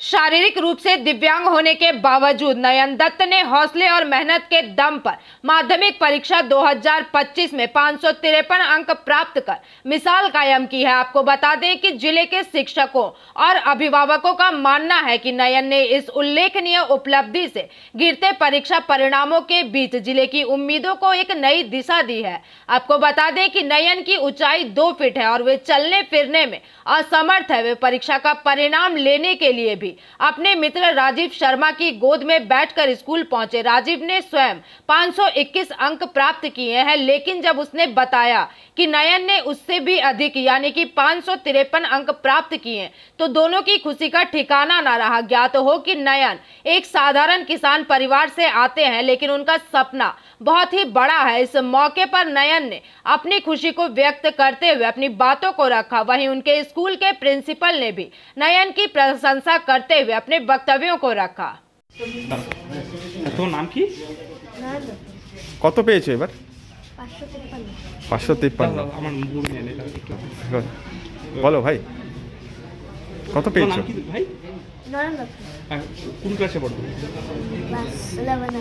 शारीरिक रूप से दिव्यांग होने के बावजूद नयन दत्त ने हौसले और मेहनत के दम पर माध्यमिक परीक्षा 2025 में 553 अंक प्राप्त कर मिसाल कायम की है। आपको बता दें कि जिले के शिक्षकों और अभिभावकों का मानना है कि नयन ने इस उल्लेखनीय उपलब्धि से गिरते परीक्षा परिणामों के बीच जिले की उम्मीदों को एक नई दिशा दी है। आपको बता दें कि नयन की ऊंचाई 2 फीट है और वे चलने फिरने में असमर्थ है। वे परीक्षा का परिणाम लेने के लिए भी अपने मित्र राजीव शर्मा की गोद में बैठकर स्कूल पहुंचे। राजीव ने स्वयं 521 अंक प्राप्त किए हैं, लेकिन जब उसने बताया कि नयन ने उससे भी अधिक यानी कि 553 अंक प्राप्त किए तो दोनों की खुशी का ठिकाना ना रहा। ज्ञात हो कि नयन एक साधारण किसान परिवार से आते हैं, लेकिन उनका सपना बहुत ही बड़ा है। इस मौके पर नयन ने अपनी खुशी को व्यक्त करते हुए अपनी बातों को रखा। वहीं उनके स्कूल के प्रिंसिपल ने भी नयन की प्रशंसा करते हुए अपने वक्तव्यों को रखा। तो नाम की কত পেয়েছো এবার? 553। আমার মুখ নিয়ে বলো ভাই, কত পেয়েছো? ভাই নয়ন দত্ত কোন ক্লাসে পড়ো? ক্লাস 11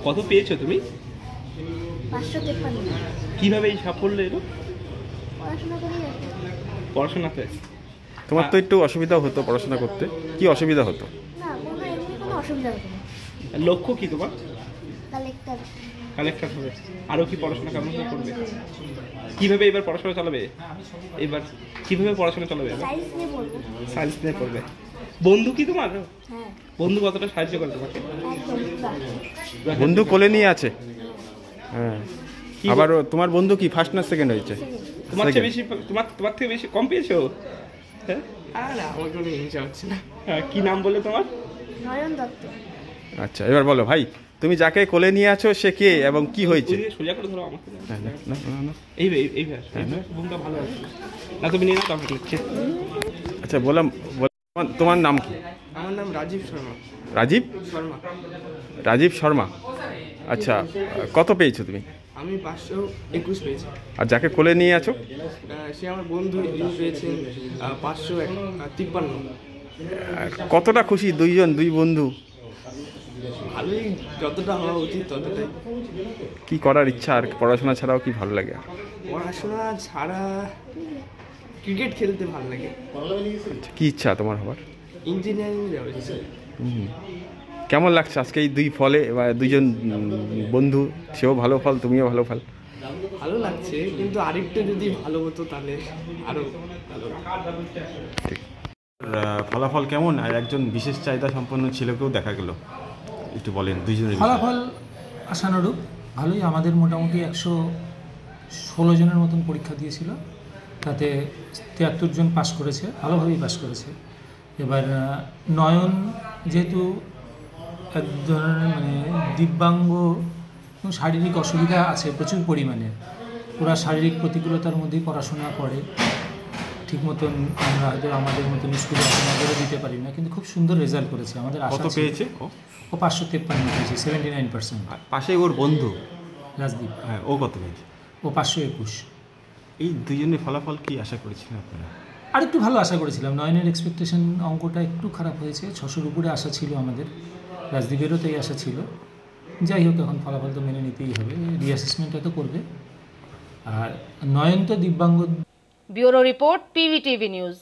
কত পেয়েছো তুমি? 553। কিভাবে এই সাফল্য এলো? পড়াশোনা করি পড়াশোনাতে তোমার তো একটু অসুবিধা হতো পড়াশোনা করতে, কি অসুবিধা হতো? না, কোনো অসুবিধা হতো না। লক্ষ্য কি তোমার? কালেক্টর হবে। আরও কি পড়াশোনা কেমন করবে? কিভাবে এবার পড়াশোনা চালাবে? এবার কিভাবে পড়াশোনা চালাবে? সায়েন্স নিয়ে পড়বে। বন্ধু কি তোমার? হ্যাঁ। বন্ধু কতটা সাহায্য করে তোমাকে? বন্ধু কোলে নিয়ে আছে? হ্যাঁ। আবার তোমার বন্ধু কি ফার্স্ট না সেকেন্ড হয়েছে? তোমার থেকে বেশি তোমার থেকে বেশি কম পেয়েছো? হ্যাঁ। আরে আমার কোনো হিংসা হচ্ছে না। কি নাম বলে তোমার? নয়ন দত্ত। আচ্ছা, এবার বলো ভাই, তুমি যাকে কোলে নিয়ে আছো সে কে এবং কি হয়েছে? সোজা করে ধরো আমাকে। এই বুমটা ভালো আছে না, তুমি নিয়ে নাও তাহলে। আচ্ছা, বললাম তোমার নাম কি? আমার নাম রাজীব শর্মা। রাজীব শর্মা। রাজীব শর্মা। আচ্ছা, কত পেয়েছো তুমি? আমি 521 পেয়েছি। আর যাকে কোলে নিয়ে আছো? সে আমার বন্ধু, যিনি পেয়েছেন 553। কতটা খুশি দুই বন্ধু? ভালোই, যতটা হওয়া উচিত ততটাই। কি করার ইচ্ছা আর পড়াশোনা ছাড়াও কি ভালো লাগে? পড়াশোনা ছাড়া ক্রিকেট খেলতে ভালো লাগে। কি ইচ্ছা তোমার হবার? ইঞ্জিনিয়ারিং যাওয়ার ইচ্ছা। কেমন লাগছে আজকে এই দুই ফলে বা দুইজন বন্ধু, সেও ভালো ফল তুমিও ভালো ফল? ভালো লাগছে, কিন্তু আরেকটু যদি ভালো হতো তাহলে আরো ভালো। ঠিক। ফলাফল কেমন? আর একজন বিশেষ চাহিদা সম্পন্ন ছেলেকেও দেখা গেল, একটু বলেন দুইজনের ফলাফল আশানুরূপ ভালোই। আমাদের মোটামুটি 116 জনের মতন পরীক্ষা দিয়েছিল, তাতে 73 জন পাশ করেছে, ভালোভাবেই পাশ করেছে। এবার নয়ন যেহেতু এক ধরনের দিব্যাঙ্গ, শারীরিক অসুবিধা আছে প্রচুর পরিমাণে, ওরা শারীরিক প্রতিকূলতার মধ্যেই পড়াশোনা করে, ঠিক মতন আমরা হয়তো আমাদের মতন স্কুলে নজরও দিতে পারি না, কিন্তু খুব সুন্দর রেজাল্ট করেছে। আমাদের আশা পেয়েছে ও 553 পেয়েছে, 79%। পাশে ওর বন্ধু রাজদীপ, হ্যাঁ, ও কত পেয়েছে? ও 521। এই দুজনের ফলাফল কি আশা করেছিলেন আপনারা? আর একটু ভালো আশা করেছিলাম। নয়নের এক্সপেকটেশন অঙ্কটা একটু খারাপ হয়েছে, 600-র উপরে আশা ছিল আমাদের, রাজদীপেরও তাই আশা ছিল। যাই হোক, এখন ফলাফল তো মেনে নিতেই হবে, রিঅ্যাসেসমেন্টটা তো করবে। আর নয়ন তো দিব্যাঙ্গ। Bureau report, PVTV news.